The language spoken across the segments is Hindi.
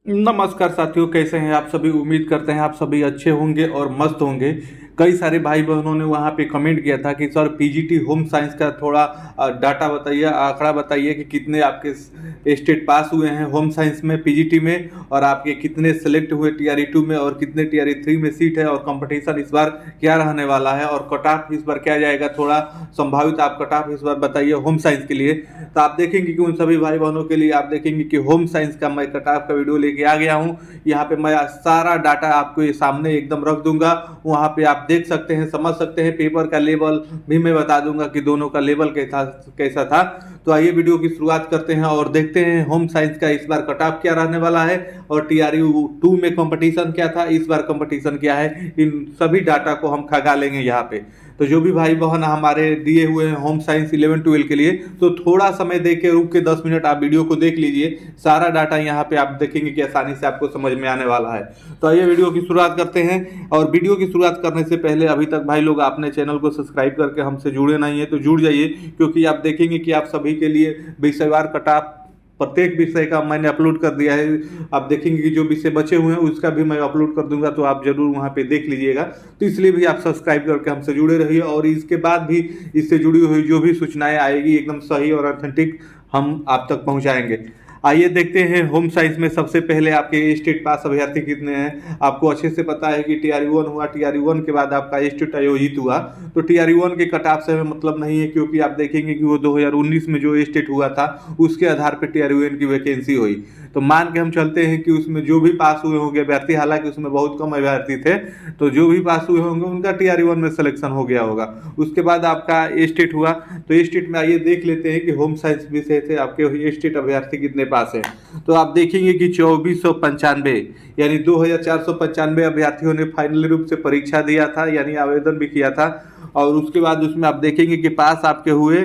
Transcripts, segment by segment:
नमस्कार साथियों, कैसे हैं आप सभी। उम्मीद करते हैं आप सभी अच्छे होंगे और मस्त होंगे। कई सारे भाई बहनों ने वहाँ पे कमेंट किया था कि सर पीजीटी होम साइंस का थोड़ा डाटा बताइए, आंकड़ा बताइए कि कितने आपके स्टेट पास हुए हैं होम साइंस में पीजीटी में, और आपके कितने सेलेक्ट हुए टीआरई 2 में और कितने टीआरई 3 में सीट है, और कंपटीशन इस बार क्या रहने वाला है, और कट ऑफ इस बार क्या जाएगा। थोड़ा संभावित आप कट ऑफ इस बार बताइए होम साइंस के लिए। तो आप देखेंगे कि उन सभी भाई बहनों के लिए आप देखेंगे कि होम साइंस का मैं कट ऑफ का वीडियो लेके आ गया हूँ। यहाँ पे मैं सारा डाटा आपको ये सामने एकदम रख दूंगा। वहाँ पे आप देख सकते हैं, समझ सकते हैं। पेपर का लेवल भी मैं बता दूंगा कि दोनों का लेवल कैसा था। तो आइए वीडियो की शुरुआत करते हैं और देखते हैं होम साइंस का इस बार कट ऑफ क्या रहने वाला है, और टीआरई 2 में कंपटीशन क्या था, इस बार कंपटीशन क्या है। इन सभी डाटा को हम खंगा लेंगे यहाँ पे। तो जो भी भाई बहन हमारे दिए हुए हैं होम साइंस 11-12 के लिए, तो थोड़ा समय दे के रुक के 10 मिनट आप वीडियो को देख लीजिए। सारा डाटा यहाँ पे आप देखेंगे कि आसानी से आपको समझ में आने वाला है। तो आइए वीडियो की शुरुआत करते हैं। और वीडियो की शुरुआत करने से पहले अभी तक भाई लोग आपने चैनल को सब्सक्राइब करके हमसे जुड़े नहीं है तो जुड़ जाइए, क्योंकि आप देखेंगे कि आप सभी के लिए विषयवार कट प्रत्येक विषय का मैंने अपलोड कर दिया है। आप देखेंगे कि जो विषय बचे हुए हैं उसका भी मैं अपलोड कर दूंगा, तो आप जरूर वहां पे देख लीजिएगा। तो इसलिए भी आप सब्सक्राइब करके हमसे जुड़े रहिए, और इसके बाद भी इससे जुड़ी हुई जो भी सूचनाएं आएगी एकदम सही और ऑथेंटिक हम आप तक पहुंचाएंगे। आइए देखते हैं होम साइंस में सबसे पहले आपके स्टेट पास अभ्यर्थी कितने हैं। आपको अच्छे से पता है कि टीआरई 1 हुआ, टीआरई 1 के बाद आपका स्टेट आयोजित हुआ। तो टीआरई 1 के कट ऑफ से हमें मतलब नहीं है, क्योंकि आप देखेंगे कि वो 2019 में जो स्टेट हुआ था उसके आधार पर टीआरई 1 की वैकेंसी हुई। तो मान के हम चलते हैं कि उसमें जो भी पास हुए होंगे अभ्यर्थी, हालांकि उसमें बहुत कम अभ्यर्थी थे, तो जो भी पास हुए होंगे उनका टीआरई 1 में सिलेक्शन हो गया होगा। उसके बाद आपका स्टेट हुआ। तो स्टेट में आइए देख लेते हैं कि होम साइंस विषय से आपके स्टेट अभ्यर्थी कितने पास है। तो आप देखेंगे कि 2495 यानी 2495 अभ्यर्थियों ने फाइनल रूप से परीक्षा दिया था, यानी आवेदन भी किया था। और उसके बाद उसमें आप देखेंगे कि पास आपके हुए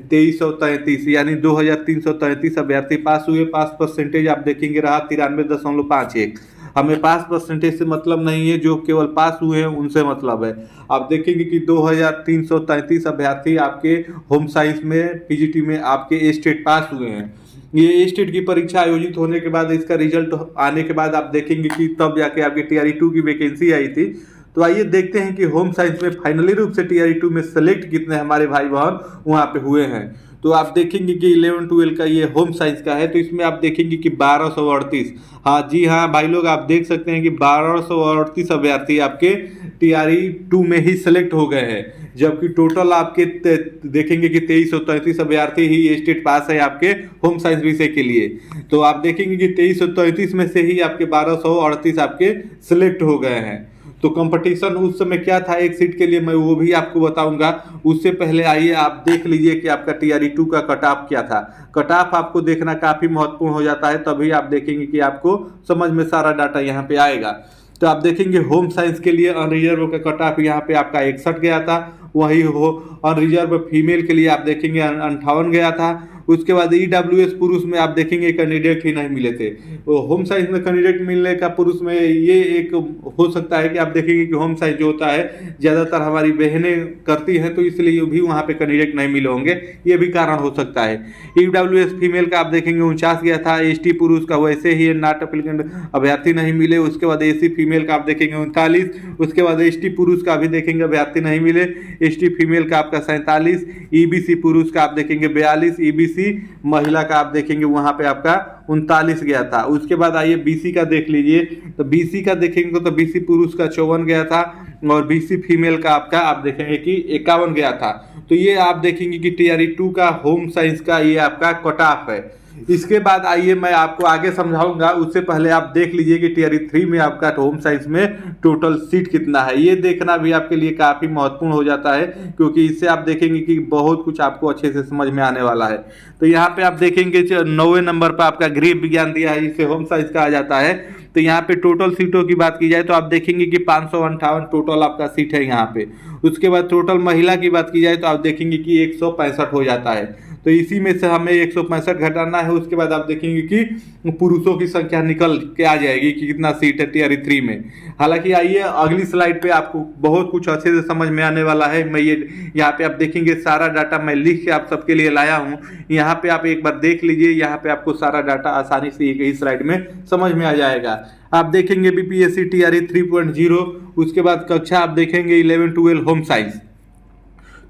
2333, यानी 2333 अभ्यर्थी पास हुए। पास परसेंटेज आप देखेंगे रहा 93.51। हमें पास परसेंटेज से मतलब नहीं है, जो केवल पास हुए हैं उनसे मतलब है। आप देखेंगे कि 2333 अभ्यर्थी आपके होम साइंस में पीजीटी में आपके स्टेट पास हुए हैं। ये स्टेट की परीक्षा आयोजित होने के बाद इसका रिजल्ट आने के बाद आप देखेंगे कि तब जाके आपकी टीआरई 2 की वैकेंसी आई थी। तो आइए देखते हैं कि होम साइंस में फाइनली रूप से टीआरई 2 में सेलेक्ट कितने हमारे भाई बहन वहाँ पे हुए हैं। तो आप देखेंगे कि 11-12 का ये होम साइंस का है। तो इसमें आप देखेंगे कि 1238, हाँ जी हाँ भाई लोग, आप देख सकते हैं कि 1238 अभ्यर्थी आपके टीआरई 2 में ही सेलेक्ट हो गए हैं, जबकि टोटल आपके देखेंगे कि 2333 अभ्यर्थी ही स्टेट पास है आपके होम साइंस विषय के लिए। तो आप देखेंगे कि 2333 में से ही आपके 1238 आपके सिलेक्ट हो गए हैं। तो कंपटीशन उस समय क्या था एक सीट के लिए, मैं वो भी आपको बताऊंगा। उससे पहले आइए आप देख लीजिए कि आपका टीआरई 2 का कट ऑफ क्या था। कट ऑफ आपको देखना काफी महत्वपूर्ण हो जाता है, तभी आप देखेंगे कि आपको समझ में सारा डाटा यहाँ पे आएगा। तो आप देखेंगे होम साइंस के लिए अनरिजर्व का कट ऑफ यहाँ पे आपका 61 गया था। वही हो अनरिजर्व फीमेल के लिए आप देखेंगे 58 गया था। उसके बाद ईडब्ल्यूएस पुरुष में आप देखेंगे कैंडिडेट ही नहीं मिले थे। तो होम साइंस में कैंडिडेट मिलने का पुरुष में ये एक हो सकता है कि आप देखेंगे कि होम साइंस जो होता है ज़्यादातर हमारी बहनें करती हैं, तो इसलिए भी वहाँ पे कैंडिडेट नहीं मिले होंगे, ये भी कारण हो सकता है। ईडब्ल्यूएस फीमेल का आप देखेंगे 49 गया था। एसटी पुरुष का वैसे ही नॉट एप्लीकेंट अभ्यर्थी नहीं मिले। उसके बाद एसी फीमेल का आप देखेंगे 39। उसके बाद एसटी पुरुष का भी देखेंगे अभ्यर्थी नहीं मिले। एसटी फीमेल का आपका 47। ईबीसी पुरुष का आप देखेंगे 42। ईबीसी महिला का आप देखेंगे वहां पे आपका 39 गया था। उसके बाद आइए बीसी का देख लीजिए। तो बीसी का देखेंगे तो बीसी पुरुष का 54 गया था, और बीसी फीमेल का आपका आप देखेंगे कि 51 गया था। तो ये आप देखेंगे कि टीआरई 2 का होम साइंस का ये आपका कट ऑफ है। इसके बाद आइए मैं आपको आगे समझाऊंगा। उससे पहले आप देख लीजिए कि टीआरई 3 में आपका होम साइंस में टोटल सीट कितना है। ये देखना भी आपके लिए काफी महत्वपूर्ण हो जाता है, क्योंकि इससे आप देखेंगे कि बहुत कुछ आपको अच्छे से समझ में आने वाला है। तो यहाँ पे आप देखेंगे 9वें नंबर पर आपका गृह विज्ञान दिया है, इसे होम साइंस कहा जाता है। तो यहाँ पे टोटल सीटों की बात की जाए तो आप देखेंगे कि 558 टोटल आपका सीट है यहाँ पे। उसके बाद टोटल महिला की बात की जाए तो आप देखेंगे कि 165 हो जाता है। तो इसी में से हमें 165 घटाना है। उसके बाद आप देखेंगे कि पुरुषों की संख्या निकल के आ जाएगी कि कितना सीट है टीआरई 3 में। हालांकि आइए अगली स्लाइड पे आपको बहुत कुछ अच्छे से समझ में आने वाला है। मैं ये यहाँ पे आप देखेंगे सारा डाटा मैं लिख के आप सबके लिए लाया हूँ। यहाँ पे आप एक बार देख लीजिए, यहाँ पे आपको सारा डाटा आसानी से एक ही स्लाइड में समझ में आ जाएगा। आप देखेंगे बीपीएससी टीआरई 3.0, उसके बाद कक्षा आप देखेंगे 11-12 होम साइंस।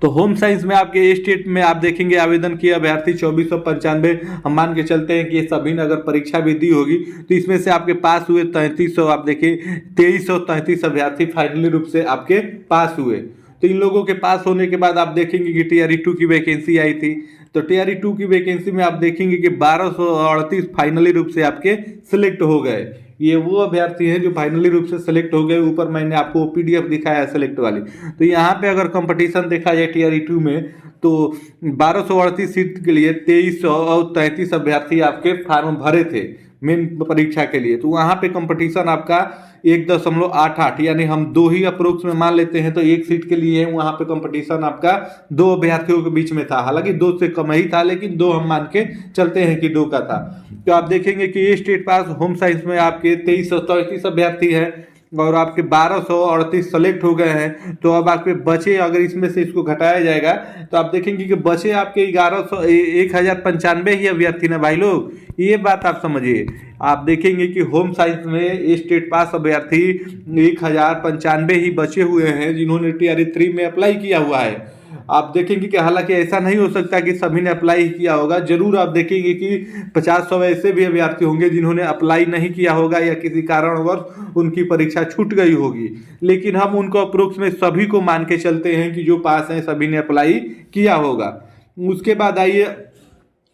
तो होम साइंस में आपके स्टेट में आप देखेंगे आवेदन किए अभ्यर्थी 2495। हम मान के चलते हैं कि ये सभी ने अगर परीक्षा भी दी होगी तो इसमें से आपके पास हुए 3300, आप देखिए 2333 अभ्यर्थी फाइनली रूप से आपके पास हुए। तो इन लोगों के पास होने के बाद आप देखेंगे कि टीआरई 2 की वैकेंसी आई थी। तो टीआरई 2 की वैकेंसी में आप देखेंगे कि 1238 फाइनली रूप से आपके सिलेक्ट हो गए। ये वो अभ्यर्थी हैं जो फाइनली रूप से सेलेक्ट हो गए। ऊपर मैंने आपको पीडीएफ दिखाया है सेलेक्ट वाली। तो यहाँ पे अगर कंपटीशन देखा जाए टीआरई 2 में तो 1238 सीट के लिए 2333 अभ्यर्थी आपके फॉर्म भरे थे मेन परीक्षा के लिए। तो वहाँ पे कंपटीशन आपका 1.88, यानी हम 2 ही अप्रोक्स में मान लेते हैं तो एक सीट के लिए वहाँ पे कंपटीशन आपका 2 अभ्यर्थियों के बीच में था। हालांकि 2 से कम ही था, लेकिन 2 हम मान के चलते हैं कि 2 का था। तो आप देखेंगे कि ये स्टेट पास होम साइंस में आपके 2333 अभ्यर्थी है और आपके 1238 सेलेक्ट हो गए हैं। तो अब आपके बचे, अगर इसमें से इसको घटाया जाएगा तो आप देखेंगे कि बचे आपके 1095 ही अभ्यर्थी ना भाई लोग। ये बात आप समझिए। आप देखेंगे कि होम साइंस में स्टेट पास अभ्यर्थी 1095 ही बचे हुए हैं जिन्होंने टीआरई 3 में अप्लाई किया हुआ है। आप देखेंगे कि हालांकि ऐसा नहीं हो सकता कि सभी ने अप्लाई किया होगा। जरूर आप देखेंगे कि 50-100 ऐसे भी अभ्यर्थी होंगे जिन्होंने अप्लाई नहीं किया होगा या किसी कारणवश उनकी परीक्षा छूट गई होगी। लेकिन हम उनको अप्रोक्स में सभी को मान के चलते हैं कि जो पास हैं सभी ने अप्लाई किया होगा। उसके बाद आइए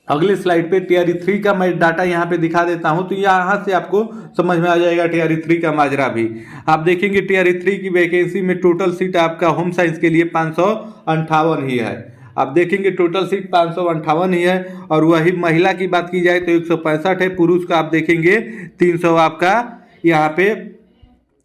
अगले स्लाइड पे टीआरई 3 का मैं डाटा यहाँ पे दिखा देता हूँ। तो यहाँ से आपको समझ में आ जाएगा टीआरई 3 का माजरा भी। आप देखेंगे टीआरई 3 की वैकेंसी में टोटल सीट आपका होम साइंस के लिए 558 ही है। आप देखेंगे टोटल सीट 558 ही है। और वही महिला की बात की जाए तो 165 है। पुरुष का आप देखेंगे 300 आपका यहाँ पे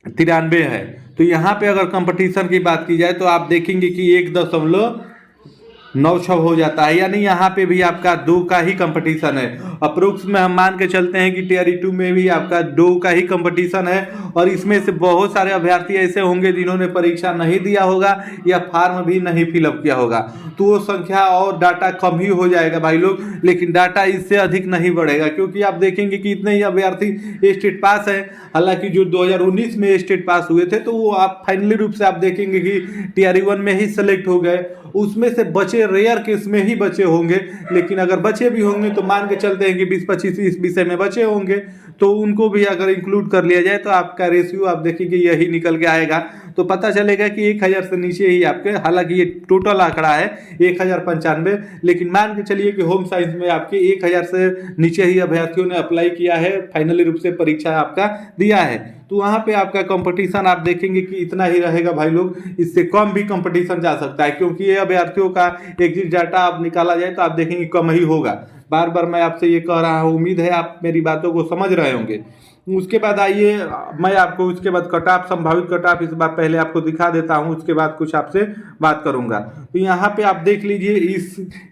93 है। तो यहाँ पे अगर कंपटीशन की बात की जाए तो आप देखेंगे कि 1.96 हो जाता है, यानी यहाँ पे भी आपका 2 का ही कंपटीशन है। अप्रोक्स में हम मान के चलते हैं कि टीआरई 2 में भी आपका 2 का ही कंपटीशन है। और इसमें से बहुत सारे अभ्यर्थी ऐसे होंगे जिन्होंने परीक्षा नहीं दिया होगा या फॉर्म भी नहीं फिलअप किया होगा। तो वो संख्या और डाटा कम ही हो जाएगा भाई लोग, लेकिन डाटा इससे अधिक नहीं बढ़ेगा क्योंकि आप देखेंगे कि इतने ही अभ्यर्थी स्टेट पास है। हालांकि जो 2019 में स्टेट पास हुए थे तो वो आप फाइनली रूप से आप देखेंगे कि टीआरई 1 में ही सेलेक्ट हो गए। उसमें से बचे रेयर केस में ही बचे होंगे, लेकिन अगर बचे भी होंगे तो मान के चलते हैं कि 20-25 इस विषय में बचे होंगे। तो उनको भी अगर इंक्लूड कर लिया जाए तो आपका रेशियो आप देखेंगे यही निकल के आएगा। तो पता चलेगा कि 1000 से नीचे ही आपके, हालांकि ये टोटल आंकड़ा है 1095, लेकिन मान के चलिए कि होम साइंस में आपके 1000 से नीचे ही अभ्यर्थियों ने अप्लाई किया है, फाइनली रूप से परीक्षा आपका दिया है। तो वहाँ पे आपका कंपटीशन आप देखेंगे कि इतना ही रहेगा भाई लोग। इससे कम भी कंपटीशन जा सकता है क्योंकि ये अभ्यर्थियों का एग्जिट डाटा आप निकाला जाए तो आप देखेंगे कम ही होगा। बार बार मैं आपसे ये कह रहा हूँ, उम्मीद है आप मेरी बातों को समझ रहे होंगे। उसके बाद आइए मैं आपको उसके बाद कट ऑफ, संभावित कट ऑफ इस बार पहले आपको दिखा देता हूं, उसके बाद कुछ आपसे बात करूंगा। तो यहाँ पे आप देख लीजिए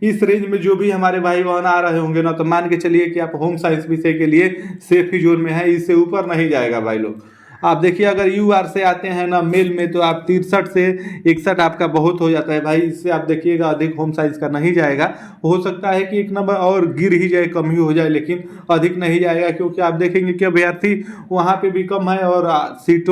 इस रेंज में जो भी हमारे भाई बहन आ रहे होंगे ना, तो मान के चलिए कि आप होम साइंस विषय के लिए सेफ ही जोन में है, इससे ऊपर नहीं जाएगा भाई लोग। आप देखिए अगर यूआर से आते हैं ना मेल में तो आप 63 से 61 आपका बहुत हो जाता है भाई। इससे आप देखिएगा अधिक होम साइंस का नहीं जाएगा। हो सकता है कि 1 नंबर और गिर ही जाए, कम ही हो जाए, लेकिन अधिक नहीं जाएगा क्योंकि आप देखेंगे कि अभ्यर्थी वहाँ पे भी कम है और सीट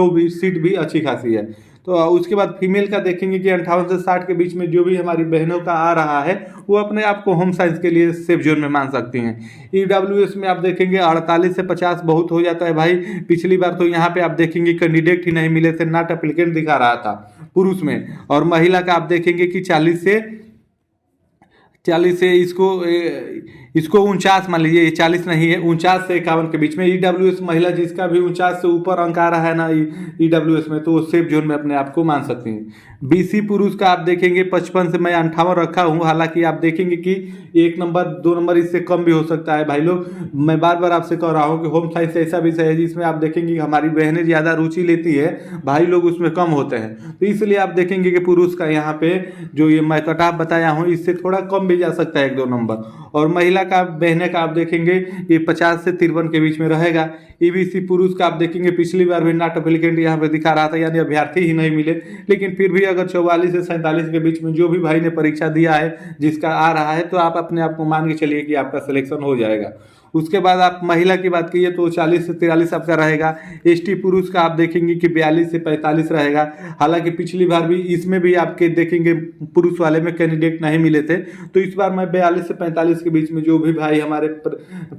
भी अच्छी खासी है। तो उसके बाद फीमेल का देखेंगे कि 58 से 60 के बीच में जो भी हमारी बहनों का आ रहा है वो अपने आप को होम साइंस के लिए सेफ जोन में मान सकती हैं। ईडब्ल्यूएस में आप देखेंगे 48 से 50 बहुत हो जाता है भाई। पिछली बार तो यहाँ पे आप देखेंगे कैंडिडेट ही नहीं मिले थे, नॉट एप्लीकेंट दिखा रहा था पुरुष में। और महिला का आप देखेंगे कि 40 से इसको इसको 49 मान लीजिए, ये 40 नहीं है, 49 से 51 के बीच में। ईडब्ल्यूएस महिला जिसका भी 49 से ऊपर अंक आ रहा है ना ईडब्ल्यूएस में, तो वो सेफ जोन में अपने आप को मान सकती हैं। बीसी पुरुष का आप देखेंगे 55 से मैं 58 रखा हूँ। हालांकि आप देखेंगे कि 1 नंबर 2 नंबर इससे कम भी हो सकता है भाई लोग। मैं बार बार आपसे कह रहा हूँ कि होम साइंस ऐसा विषय है जिसमें आप देखेंगे कि हमारी बहनें ज़्यादा रुचि लेती है, भाई लोग उसमें कम होते हैं। तो इसलिए आप देखेंगे कि पुरुष का यहाँ पे जो ये मैं कट ऑफ बताया हूँ इससे थोड़ा कम भी जा सकता है 1-2 नंबर। और महिला का बहने का आप देखेंगे ये 50 से 53 के बीच में रहेगा। ईबीसी पुरुष का आप देखेंगे पिछली बार भी नॉट एप्लीकेंट यहाँ पे दिखा रहा था, यानी अभ्यर्थी ही नहीं मिले। लेकिन फिर भी अगर 44 से 47 के बीच में जो भी भाई ने परीक्षा दिया है जिसका आ रहा है, तो आप अपने आप को मान के चलिए कि आपका सिलेक्शन हो जाएगा। उसके बाद आप महिला की बात कीजिए तो 40 से 43 आपका रहेगा। एसटी पुरुष का आप देखेंगे कि 42 से 45 रहेगा। हालांकि पिछली बार भी इसमें भी आपके देखेंगे पुरुष वाले में कैंडिडेट नहीं मिले थे, तो इस बार मैं 42 से 45 के बीच में जो भी भाई हमारे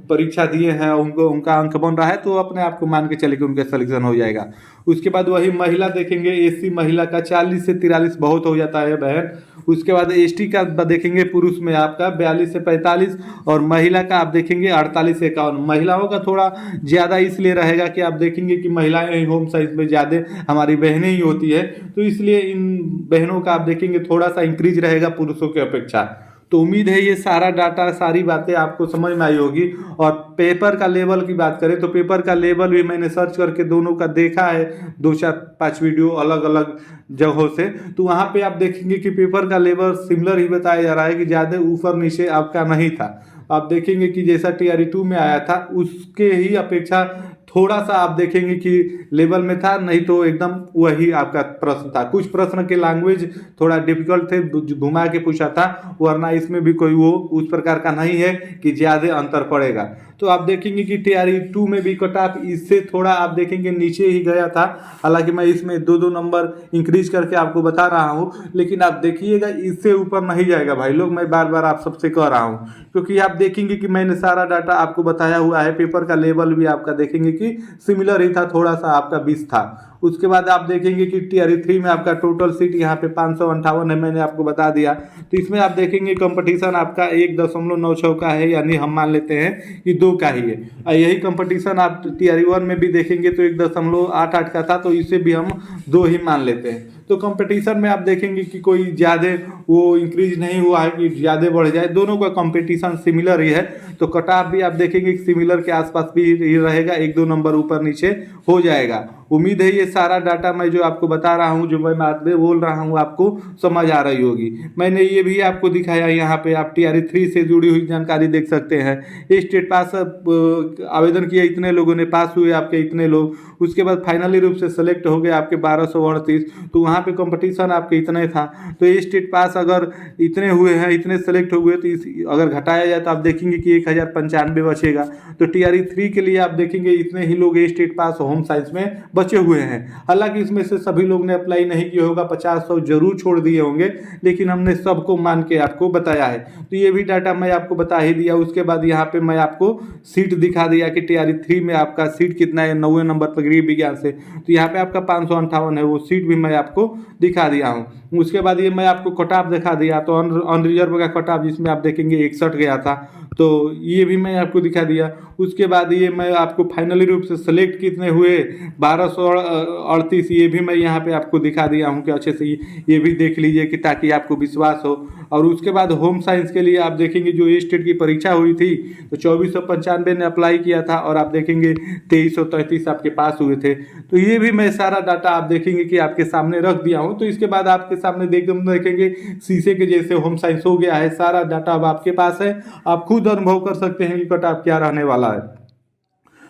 परीक्षा दिए हैं उनका अंक बन रहा है, तो अपने आप को मान के चले कि उनका सिलेक्शन हो जाएगा। उसके बाद वही महिला देखेंगे, एससी महिला का 40 से 43 बहुत हो जाता है बहन। उसके बाद एसटी का देखेंगे पुरुष में आपका 42 से 45 और महिला का आप देखेंगे 48 से 51। महिलाओं का थोड़ा ज़्यादा इसलिए रहेगा कि आप देखेंगे कि महिलाएं होम साइंस में ज़्यादा हमारी बहनें ही होती है, तो इसलिए इन बहनों का आप देखेंगे थोड़ा सा इंक्रीज रहेगा पुरुषों की अपेक्षा। तो उम्मीद है ये सारा डाटा सारी बातें आपको समझ में आई होगी। और पेपर का लेवल की बात करें तो पेपर का लेवल भी मैंने सर्च करके दोनों का देखा है, 2-4-5 वीडियो अलग अलग जगहों से, तो वहाँ पे आप देखेंगे कि पेपर का लेवल सिमिलर ही बताया जा रहा है कि ज़्यादा ऊपर नीचे आपका नहीं था। आप देखेंगे कि जैसा TRE 2 में आया था उसके ही अपेक्षा थोड़ा सा आप देखेंगे कि लेवल में था, नहीं तो एकदम वही आपका प्रश्न था। कुछ प्रश्न के लैंग्वेज थोड़ा डिफिकल्ट थे, घुमा के पूछा था, वरना इसमें भी कोई वो उस प्रकार का नहीं है कि ज़्यादा अंतर पड़ेगा। तो आप देखेंगे कि TRE 2 में भी कट ऑफ इससे थोड़ा आप देखेंगे नीचे ही गया था। हालांकि मैं इसमें 2-2 नंबर इंक्रीज करके आपको बता रहा हूँ, लेकिन आप देखिएगा इससे ऊपर नहीं जाएगा भाई लोग। मैं बार बार आप सबसे कह रहा हूँ, क्योंकि आप देखेंगे कि मैंने सारा डाटा आपको बताया हुआ है। पेपर का लेवल भी आपका देखेंगे कि सिमिलर ही था, थोड़ा सा आपका 20 था। उसके बाद आप देखेंगे कि TRE 3 में आपका टोटल सीट यहाँ पे 558 है, मैंने आपको बता दिया। तो इसमें आप देखेंगे कंपटीशन आपका 1.96 का है, यानी हम मान लेते हैं कि 2 का ही है। और यही कंपटीशन आप TRE 1 में भी देखेंगे तो 1.88 का था, तो इसे भी हम 2 ही मान लेते हैं। तो कंपटीशन में आप देखेंगे कि कोई ज़्यादा वो इंक्रीज नहीं हुआ है कि ज़्यादा बढ़ जाए, दोनों का कंपटीशन सिमिलर ही है। तो कट ऑफ भी आप देखेंगे कि सिमिलर के आसपास भी रहेगा, 1-2 नंबर ऊपर नीचे हो जाएगा। उम्मीद है ये सारा डाटा मैं जो आपको बता रहा हूँ, जो मैं बात बोल रहा हूँ, आपको समझ आ रही होगी। मैंने ये भी आपको दिखाया, यहाँ पे आप TRE 3 से जुड़ी हुई जानकारी देख सकते हैं। स्टेट पास आवेदन किए इतने लोगों ने, पास हुए आपके इतने लोग, उसके बाद फाइनली रूप से सेलेक्ट हो गए आपके 1238। तो वहाँ पे कंपटीशन आपके इतने था, तो ये स्टेट पास अगर इतने हुए हैं, इतने सेलेक्ट हो गए, तो अगर घटाया जाए तो आप देखेंगे कि 1095 बचेगा। तो TRE 3 के लिए आप देखेंगे इतने ही लोग स्टेट पास होम साइंस में बचे हुए हैं। हालांकि इसमें से सभी लोग ने अप्लाई नहीं किया होगा, 50-100 जरूर छोड़ दिए होंगे, लेकिन हमने सबको मान के आपको बताया है। तो ये भी डाटा मैं आपको बता ही दिया। उसके बाद यहाँ पे मैं आपको सीट दिखा दिया कि TRE 3 में आपका सीट कितना है, 90 नंबर पर गृह विज्ञान से। तो यहाँ पे आपका 558 है, वो सीट भी मैं आपको दिखा दिया हूँ। उसके बाद ये मैं आपको कट ऑफ दिखा दिया, तो अनरिजर्व का कट ऑफ जिसमें आप देखेंगे 61 गया था, तो ये भी मैं आपको दिखा दिया। उसके बाद ये मैं आपको फाइनली रूप से सेलेक्ट कितने हुए, 1238, ये भी मैं यहाँ पे आपको दिखा दिया हूँ कि अच्छे से ये भी देख लीजिए कि ताकि आपको विश्वास हो। और उसके बाद होम साइंस के लिए आप देखेंगे जो स्टेट की परीक्षा हुई थी, तो 2495 ने अप्लाई किया था, और आप देखेंगे 2333 आपके पास हुए थे। तो ये भी मैं सारा डाटा आप देखेंगे कि आपके सामने रख दिया हूँ। तो इसके बाद आपके सामने देखेंगे शीशे के जैसे होम साइंस हो गया है, सारा डाटा अब आपके पास है। आप खुद अनुभव कर सकते हैं कि कट ऑफ क्या रहने वाला है।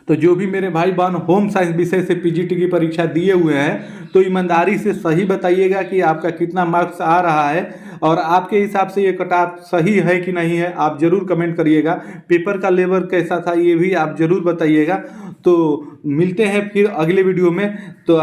तो जो भी मेरे भाई बहन होम साइंस विषय से PGT की परीक्षा दिए हुए हैं, तो ईमानदारी से सही बताइएगा कि आपका कितना मार्क्स आ रहा है, और आपके हिसाब से ये कट ऑफ सही है कि नहीं है, आप जरूर कमेंट करिएगा। पेपर का लेवल कैसा था ये भी आप जरूर बताइएगा। तो मिलते हैं फिर अगले वीडियो में, तो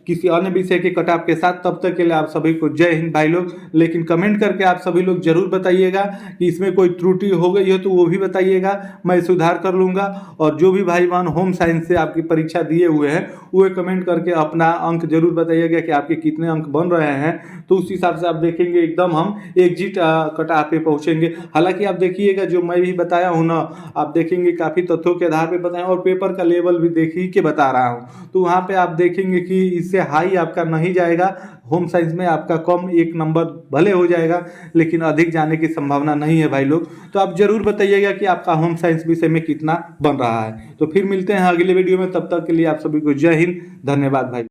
किसी अन्य विषय के कट ऑफ के साथ। तब तक के लिए आप सभी को जय हिंद भाई लोग। लेकिन कमेंट करके आप सभी लोग जरूर बताइएगा कि इसमें कोई त्रुटि हो गई हो तो वो भी बताइएगा, मैं सुधार कर लूँगा। और जो भी भाई वन होम साइंस से आपकी परीक्षा दिए हुए हैं वो कमेंट करके अपना अंक जरूर बताइएगा कि आपके कितने अंक बन रहे हैं। तो उस हिसाब से आप देखेंगे एकदम हम एग्जिट कट ऑफ पे पहुंचेंगे। हालांकि आप देखिएगा जो मैं भी बताया हूँ ना, आप देखेंगे काफ़ी तथ्यों के आधार पे बताया और पेपर का लेवल भी देख ही के बता रहा हूँ। तो वहाँ पे आप देखेंगे कि इससे हाई आपका नहीं जाएगा, होम साइंस में आपका कम एक नंबर भले हो जाएगा लेकिन अधिक जाने की संभावना नहीं है भाई लोग। तो आप जरूर बताइएगा कि आपका होम साइंस विषय में कितना बन रहा है। तो फिर मिलते हैं अगले वीडियो में, तब तक के लिए आप सभी को जय हिंद, धन्यवाद भाई।